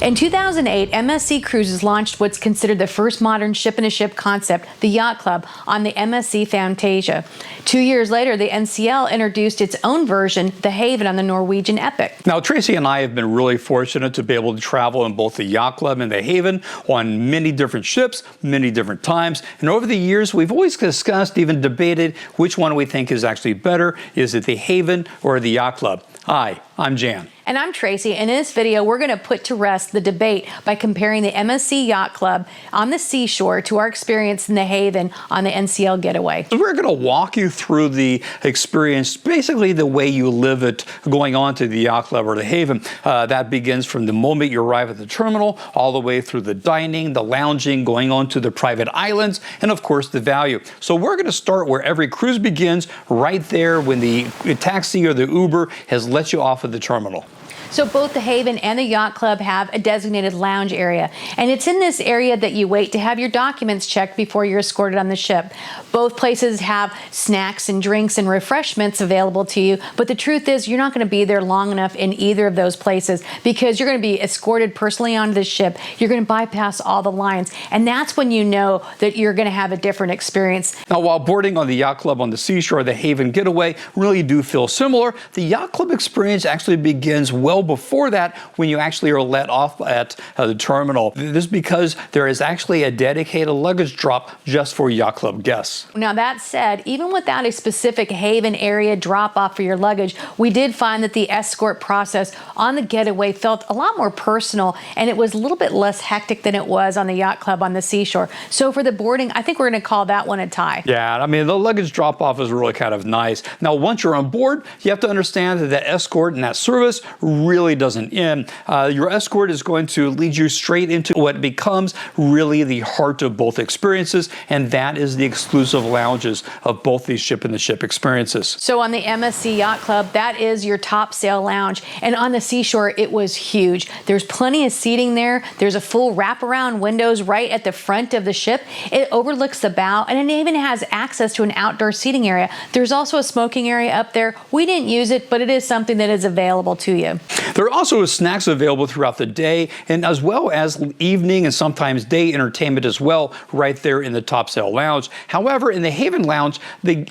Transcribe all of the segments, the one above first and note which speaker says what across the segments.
Speaker 1: In 2008, MSC Cruises launched what's considered the first modern ship-in-a-ship concept, the Yacht Club, on the MSC Fantasia. 2 years later, the NCL introduced its own version, the Haven, on the Norwegian Epic.
Speaker 2: Now, Tracy and I have been really fortunate to be able to travel in both the Yacht Club and the Haven on many different ships, many different times. And over the years, we've always discussed, even debated, which one we think is actually better. Is it the Haven or the Yacht Club? Hi, I'm Jan.
Speaker 1: And I'm Tracy, and in this video, we're going to put to rest the debate by comparing the MSC Yacht Club on the Seashore to our experience in the Haven on the NCL Getaway.
Speaker 2: So we're going to walk you through the experience, basically the way you live it going on to the Yacht Club or the Haven. That begins from the moment you arrive at the terminal, all the way through the dining, the lounging, going on to the private islands, and of course the value. So we're going to start where every cruise begins, right there when the taxi or the Uber has let you off of the terminal.
Speaker 1: So both the Haven and the Yacht Club have a designated lounge area, and it's in this area that you wait to have your documents checked before you're escorted on the ship. Both places have snacks and drinks and refreshments available to you, but the truth is you're not going to be there long enough in either of those places because you're going to be escorted personally onto the ship. You're going to bypass all the lines, and that's when you know that you're going to have a different experience.
Speaker 2: Now, while boarding on the Yacht Club on the Seashore, the Haven Getaway really do feel similar, the Yacht Club experience actually begins well before that when you actually are let off at the terminal. This is because there is actually a dedicated luggage drop just for Yacht Club guests.
Speaker 1: Now that said, even without a specific Haven area drop off for your luggage, we did find that the escort process on the Getaway felt a lot more personal, and it was a little bit less hectic than it was on the Yacht Club on the Seashore. So for the boarding, I think we're going to call that one a tie.
Speaker 2: Yeah, I mean, the luggage drop off is really kind of nice. Now, once you're on board, you have to understand that the escort and that service really doesn't end. Your escort is going to lead you straight into what becomes really the heart of both experiences, and that is the exclusive lounges of both these ship-in-the-ship experiences.
Speaker 1: So on the MSC Yacht Club, that is your top sail lounge, and on the Seashore, it was huge. There's plenty of seating there. There's a full wraparound windows right at the front of the ship. It overlooks the bow, and it even has access to an outdoor seating area. There's also a smoking area up there. We didn't use it, but it is something that is available to you.
Speaker 2: There also is snacks available throughout the day, and as well as evening and sometimes day entertainment as well, right there in the top sail lounge. However, in the Haven lounge,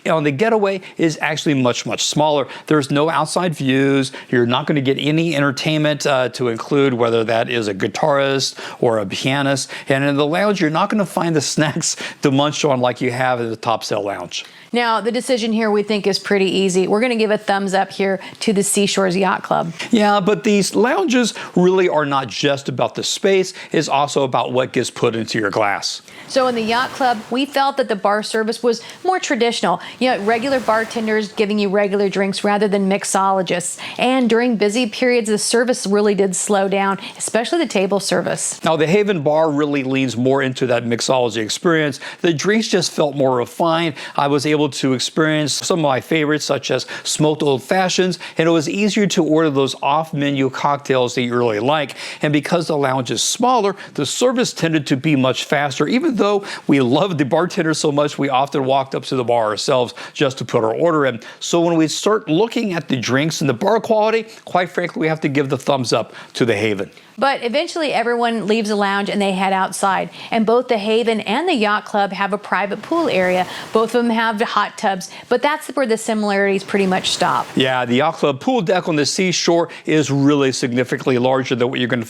Speaker 2: on the Getaway is actually much smaller. There's no outside views. You're not going to get any entertainment to include whether that is a guitarist or a pianist. And in the lounge, you're not going to find the snacks to munch on like you have in the top sail lounge.
Speaker 1: Now, the decision here we think is pretty easy. We're going to give a thumbs up here to the Seashore's Yacht Club.
Speaker 2: Yeah, but these lounges really are not just about the space. It's also about what gets put into your glass.
Speaker 1: So in the Yacht Club, we felt that the bar service was more traditional. You know, regular bartenders giving you regular drinks rather than mixologists. And during busy periods, the service really did slow down, especially the table service.
Speaker 2: Now, the Haven bar really leans more into that mixology experience. The drinks just felt more refined. I was able to experience some of my favorites, such as smoked old fashions, and it was easier to order those off-menu cocktails that you really like. And because the lounge is smaller, the service tended to be much faster. Even though we loved the bartender so much, we often walked up to the bar ourselves just to put our order in. So when we start looking at the drinks and the bar quality, quite frankly, we have to give the thumbs up to the Haven.
Speaker 1: But eventually everyone leaves the lounge and they head outside. And both the Haven and the Yacht Club have a private pool area. Both of them have hot tubs, but that's where the similarities pretty much stop.
Speaker 2: Yeah, the Yacht Club pool deck on the Seashore is really significantly larger than what you're going to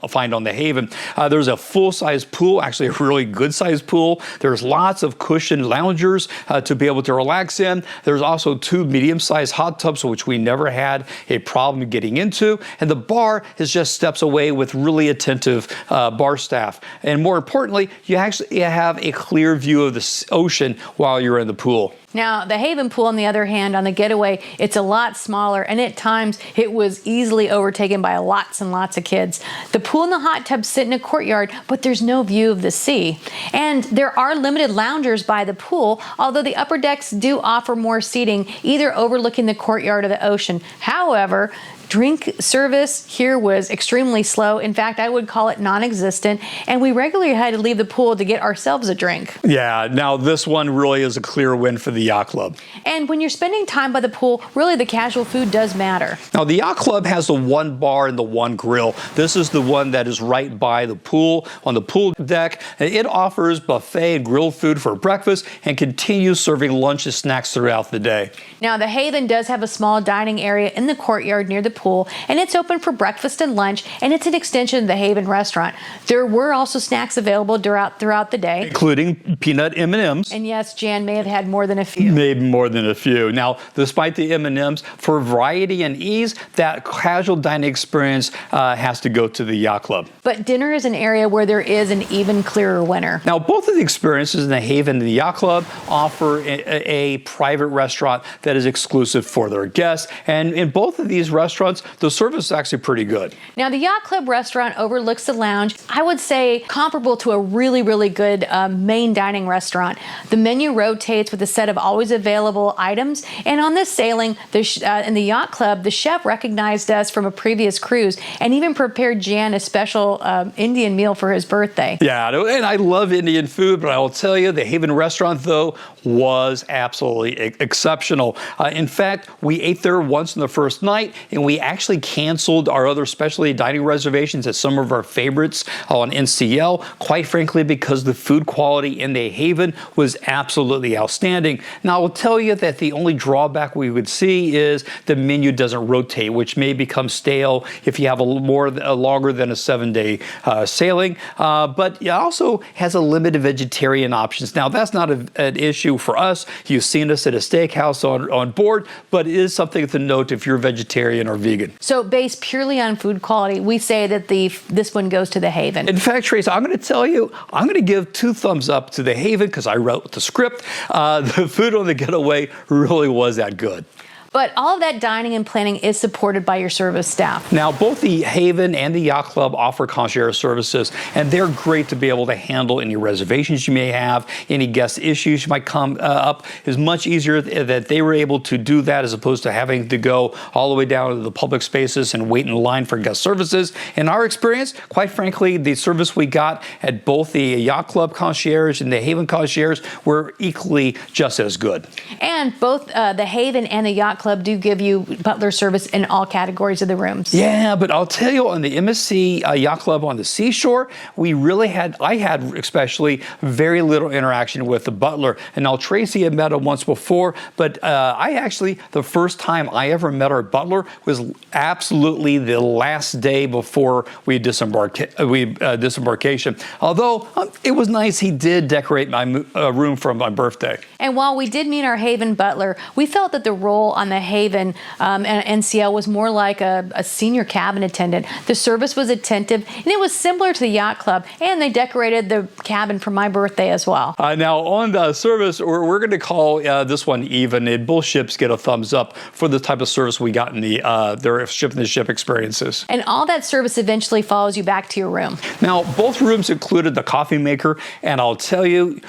Speaker 2: find on the Haven. There's a full-size pool, actually a really good-sized pool. There's lots of cushioned loungers to be able to relax in. There's also 2 medium-sized hot tubs, which we never had a problem getting into. And the bar is just steps away with really attentive bar staff. And more importantly, you actually have a clear view of the ocean while you're in the pool.
Speaker 1: Now, the Haven pool, on the other hand, on the Getaway, it's a lot smaller, and at times it was easily overtaken by lots and lots of kids. The pool and the hot tub sit in a courtyard, but there's no view of the sea. And there are limited loungers by the pool, although the upper decks do offer more seating, either overlooking the courtyard or the ocean. However, Drink service here was extremely slow. In fact, I would call it non-existent, and we regularly had to leave the pool to get ourselves a drink.
Speaker 2: Yeah, now this one really is a clear win for the Yacht Club.
Speaker 1: And when you're spending time by the pool, really the casual food does matter.
Speaker 2: Now, the Yacht Club has the one bar and the one grill. This is the one that is right by the pool, on the pool deck. It offers buffet and grilled food for breakfast and continues serving lunch and snacks throughout the day.
Speaker 1: Now, the Haven does have a small dining area in the courtyard near the pool, and it's open for breakfast and lunch, and it's an extension of the Haven restaurant. There were also snacks available throughout the day,
Speaker 2: including peanut M&Ms.
Speaker 1: And yes, Jan may have had more than a few.
Speaker 2: Maybe more than a few. Now, despite the M&Ms, for variety and ease, that casual dining experience has to go to the Yacht Club.
Speaker 1: But dinner is an area where there is an even clearer winner.
Speaker 2: Now, both of the experiences in the Haven and the Yacht Club offer a private restaurant that is exclusive for their guests. And in both of these restaurants, the service is actually pretty good.
Speaker 1: Now, the Yacht Club restaurant overlooks the lounge. I would say comparable to a really, really good main dining restaurant. The menu rotates with a set of always available items. And on this sailing, in the Yacht Club, the chef recognized us from a previous cruise and even prepared Jan a special Indian meal for his birthday.
Speaker 2: Yeah, and I love Indian food, but I will tell you, the Haven restaurant, though, was absolutely exceptional. In fact, we ate there once on the first night, and we actually canceled our other specialty dining reservations at some of our favorites on NCL, quite frankly, because the food quality in the Haven was absolutely outstanding. Now, I will tell you that the only drawback we would see is the menu doesn't rotate, which may become stale if you have a longer than a 7-day sailing, but it also has a limited vegetarian options. Now, that's not an issue for us. You've seen us at a steakhouse on board, but it is something to note if you're vegetarian or vegan.
Speaker 1: So based purely on food quality, we say that this one goes to the Haven.
Speaker 2: In fact, Trace, I'm going to tell you, I'm going to give 2 thumbs up to the Haven because I wrote the script. The food on the Getaway really was that good.
Speaker 1: But all of that dining and planning is supported by your service staff.
Speaker 2: Now, both the Haven and the Yacht Club offer concierge services, and they're great to be able to handle any reservations you may have, any guest issues might come up. It's much easier that they were able to do that as opposed to having to go all the way down to the public spaces and wait in line for guest services. In our experience, quite frankly, the service we got at both the Yacht Club concierge and the Haven concierge were equally just as good.
Speaker 1: And both the Haven and the Yacht Club do give you butler service in all categories of the rooms.
Speaker 2: Yeah, but I'll tell you, on the MSC Yacht Club on the Seashore, I had especially very little interaction with the butler. And now Tracy had met him once before, but the first time I ever met our butler was absolutely the last day before disembarkation. Although it was nice, he did decorate my room for my birthday.
Speaker 1: And while we did meet our Haven butler, we felt that the role on the Haven and NCL was more like a senior cabin attendant. The service was attentive, and it was similar to the Yacht Club, and they decorated the cabin for my birthday as well.
Speaker 2: Now, on the service, we're going to call this one even, and both ships get a thumbs up for the type of service we got in their ship-in-the-ship experiences.
Speaker 1: And all that service eventually follows you back to your room.
Speaker 2: Now, both rooms included the coffee maker, and I'll tell you,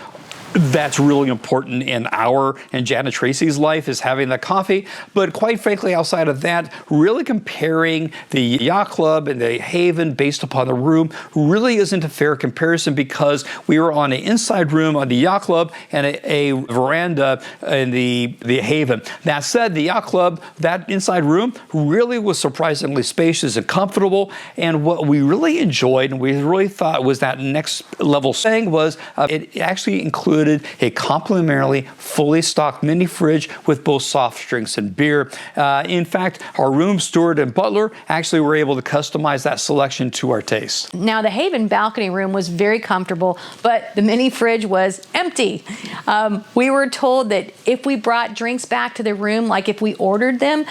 Speaker 2: that's really important in our and Jan and Tracy's life, is having the coffee. But quite frankly, outside of that, really comparing the Yacht Club and the Haven based upon the room really isn't a fair comparison, because we were on an inside room on the Yacht Club and a veranda in the Haven. That said, the Yacht Club, that inside room really was surprisingly spacious and comfortable. And what we really enjoyed and we really thought was that next level thing was it actually included a complimentary, fully stocked mini fridge with both soft drinks and beer. In fact, our room steward and butler actually were able to customize that selection to our taste.
Speaker 1: Now, the Haven balcony room was very comfortable, but the mini fridge was empty. We were told that if we brought drinks back to the room, like if we ordered them,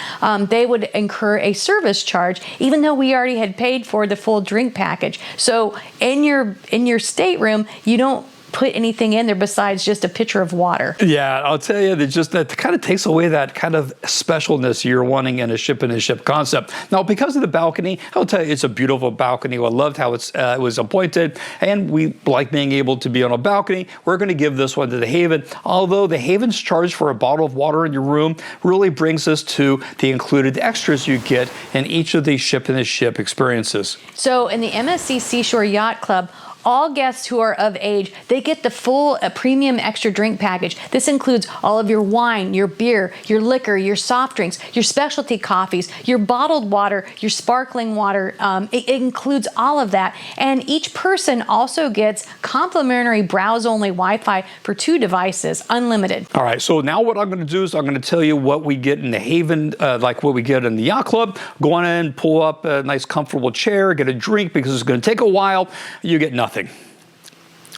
Speaker 1: they would incur a service charge, even though we already had paid for the full drink package. So in your stateroom, you don't put anything in there besides just a pitcher of water.
Speaker 2: Yeah, I'll tell you, that kind of takes away that kind of specialness you're wanting in a ship concept. Now, because of the balcony, I'll tell you, it's a beautiful balcony. I loved how it was appointed, and we like being able to be on a balcony. We're going to give this one to the Haven. Although the Haven's charge for a bottle of water in your room really brings us to the included extras you get in each of these ship experiences.
Speaker 1: So in the MSC Seashore Yacht Club, all guests who are of age, they get the full premium extra drink package. This includes all of your wine, your beer, your liquor, your soft drinks, your specialty coffees, your bottled water, your sparkling water. It includes all of that. And each person also gets complimentary browse-only Wi-Fi for 2 devices, unlimited.
Speaker 2: All right, so now what I'm going to do is I'm going to tell you what we get in the Haven, like what we get in the Yacht Club. Go on in, pull up a nice comfortable chair, get a drink because it's going to take a while. You get nothing.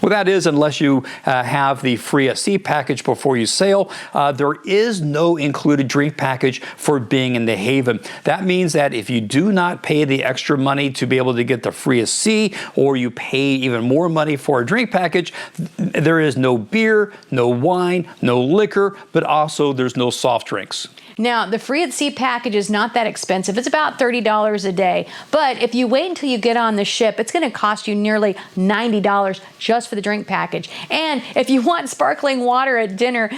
Speaker 2: Well, that is, unless you have the free at sea package before you sail, there is no included drink package for being in the Haven. That means that if you do not pay the extra money to be able to get the free at sea, or you pay even more money for a drink package, there is no beer, no wine, no liquor, but also there's no soft drinks.
Speaker 1: Now, the free at sea package is not that expensive. It's about $30 a day. But if you wait until you get on the ship, it's going to cost you nearly $90 just for the drink package. And if you want sparkling water at dinner,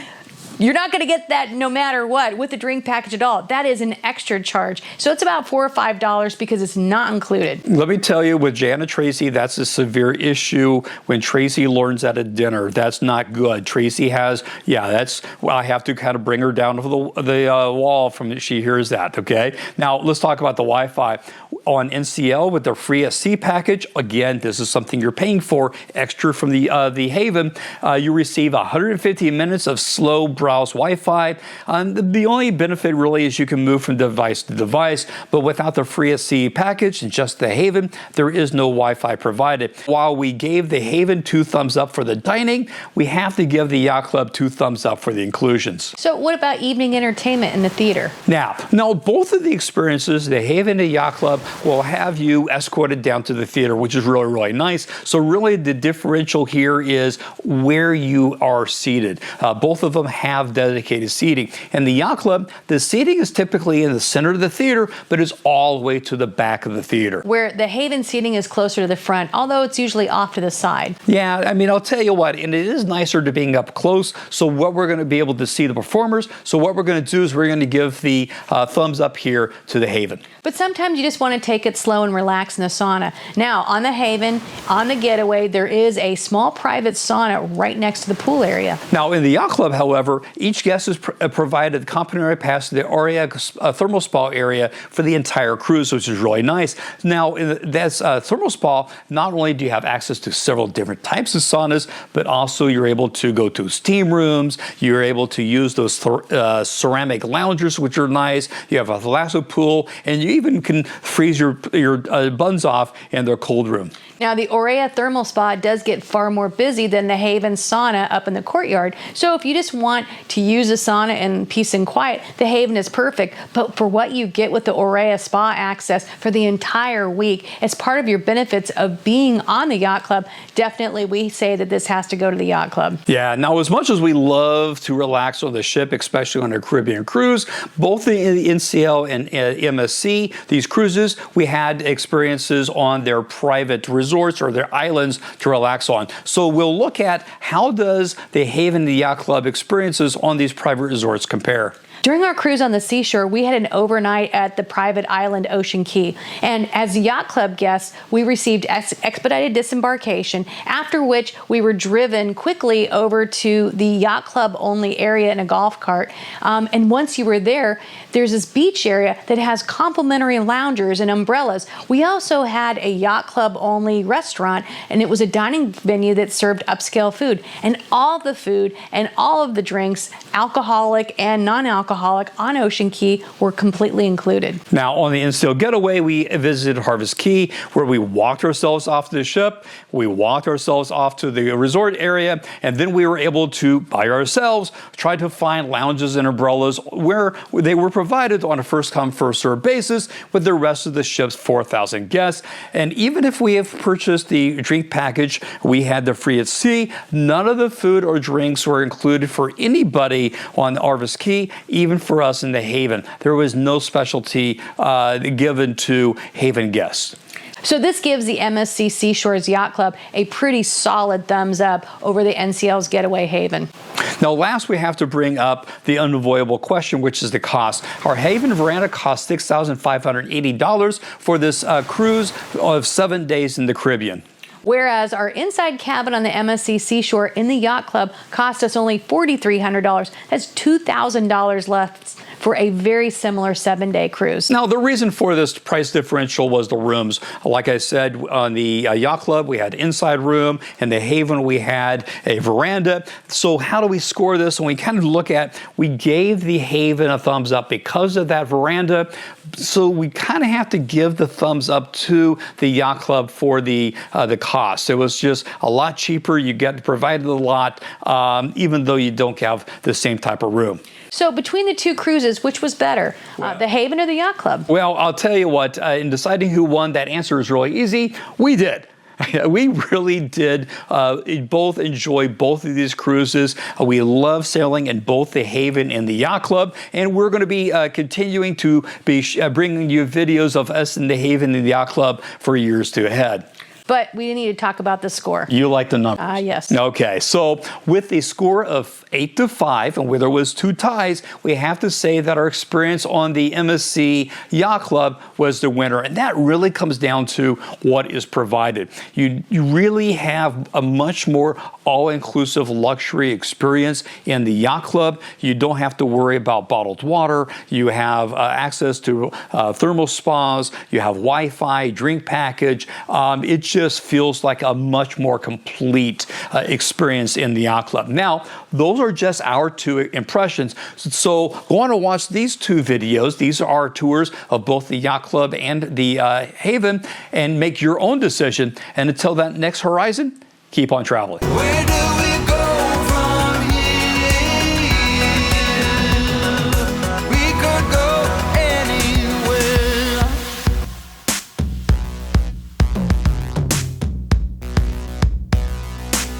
Speaker 1: you're not going to get that no matter what with the drink package at all. That is an extra charge. So it's about $4 or $5 because it's not included.
Speaker 2: Let me tell you, with Jan and Tracy, that's a severe issue when Tracy learns that at dinner. That's not good. Tracy has, I have to kind of bring her down to the wall from she hears that, okay? Now, let's talk about the Wi-Fi. On NCL with the free at sea package, again, this is something you're paying for extra from the Haven. You receive 150 minutes of slow browse Wi-Fi. The only benefit really is you can move from device to device, but without the free at sea package and just the Haven, there is no Wi-Fi provided. While we gave the Haven 2 thumbs up for the dining, we have to give the Yacht Club 2 thumbs up for the inclusions.
Speaker 1: So what about evening entertainment in the theater?
Speaker 2: Now, both of the experiences, the Haven and Yacht Club, will have you escorted down to the theater, which is really, really nice. So really the differential here is where you are seated. Both of them have dedicated seating. In the Yacht Club, the seating is typically in the center of the theater, but it's all the way to the back of the theater.
Speaker 1: Where the Haven seating is closer to the front, although it's usually off to the side.
Speaker 2: Yeah, I mean, I'll tell you what, and it is nicer to being up close. So what we're going to be able to see the performers. So what we're going to do is we're going to give the thumbs up here to the Haven.
Speaker 1: But sometimes you just want to take it slow and relax in the sauna. Now, on the Haven, on the Getaway, there is a small private sauna right next to the pool area.
Speaker 2: Now, in the Yacht Club, however, each guest is provided a complimentary pass to the Aria thermal spa area for the entire cruise, which is really nice. Now, in that's thermal spa, not only do you have access to several different types of saunas, but also you're able to go to steam rooms. You're able to use those ceramic loungers, which are nice. You have a thalassophil pool, and you even can freeze your buns off in their cold room.
Speaker 1: Now, the Aurea Thermal Spa does get far more busy than the Haven sauna up in the courtyard. So if you just want to use a sauna in peace and quiet, the Haven is perfect. But for what you get with the Aurea Spa access for the entire week, as part of your benefits of being on the Yacht Club, definitely we say that this has to go to the Yacht Club.
Speaker 2: Yeah, now as much as we love to relax on the ship, especially on a Caribbean cruise, both the NCL and MSC, these cruises, we had experiences on their private resorts or their islands to relax on. So we'll look at how does the Haven and the Yacht Club experiences on these private resorts compare.
Speaker 1: During our cruise on the Seashore, we had an overnight at the private island Ocean Key. And as Yacht Club guests, we received expedited disembarkation, after which we were driven quickly over to the Yacht Club only area in a golf cart. And once you were there, there's this beach area that has complimentary loungers and umbrellas. We also had a Yacht Club only restaurant, and it was a dining venue that served upscale food. And all the food and all of the drinks, alcoholic and non-alcoholic, non-alcoholic on Ocean Key were completely included.
Speaker 2: Now, on the NCL Getaway, we visited Harvest Key, where we walked ourselves off the ship, we walked ourselves off to the resort area, and then we were able to, by ourselves, try to find lounges and umbrellas where they were provided on a first-come, first-served basis with the rest of the ship's 4,000 guests. And even if we have purchased the drink package, we had the free at sea, none of the food or drinks were included for anybody on Harvest Key, even for us in the Haven. There was no specialty given to Haven guests.
Speaker 1: So this gives the MSC Seashore's Yacht Club a pretty solid thumbs up over the NCL's Getaway Haven.
Speaker 2: Now, last we have to bring up the unavoidable question, which is the cost. Our Haven veranda cost $6,580 for this cruise of 7 days in the Caribbean.
Speaker 1: Whereas our inside cabin on the MSC Seashore in the Yacht Club cost us only $4,300. That's $2,000 less for a very similar 7-day cruise.
Speaker 2: Now, the reason for this price differential was the rooms. Like I said, on the Yacht Club, we had inside room. In the Haven, we had a veranda. So how do we score this? And we kind of look at, we gave the Haven a thumbs up because of that veranda. So we kind of have to give the thumbs up to the Yacht Club for the cost. It was just a lot cheaper. You get provided a lot, even though you don't have the same type of room.
Speaker 1: So between the two cruises, which was better, the Haven or the Yacht Club?
Speaker 2: Well, I'll tell you what, in deciding who won, that answer is really easy. We did. We really did both enjoy both of these cruises. We love sailing in both the Haven and the Yacht Club, and we're going to be continuing to be bringing you videos of us in the Haven and the Yacht Club for years to ahead.
Speaker 1: But we need to talk about the score.
Speaker 2: You like the numbers?
Speaker 1: Yes.
Speaker 2: Okay, so with a score of 8-5, and where there was 2 ties, we have to say that our experience on the MSC Yacht Club was the winner, and that really comes down to what is provided. You really have a much more all-inclusive luxury experience in the Yacht Club. You don't have to worry about bottled water. You have access to thermal spas. You have Wi-Fi, drink package. It just feels like a much more complete experience in the Yacht Club. Now, those are just our 2 impressions. So go on and watch these 2 videos. These are our tours of both the Yacht Club and the Haven, and make your own decision. And until that next horizon, keep on traveling.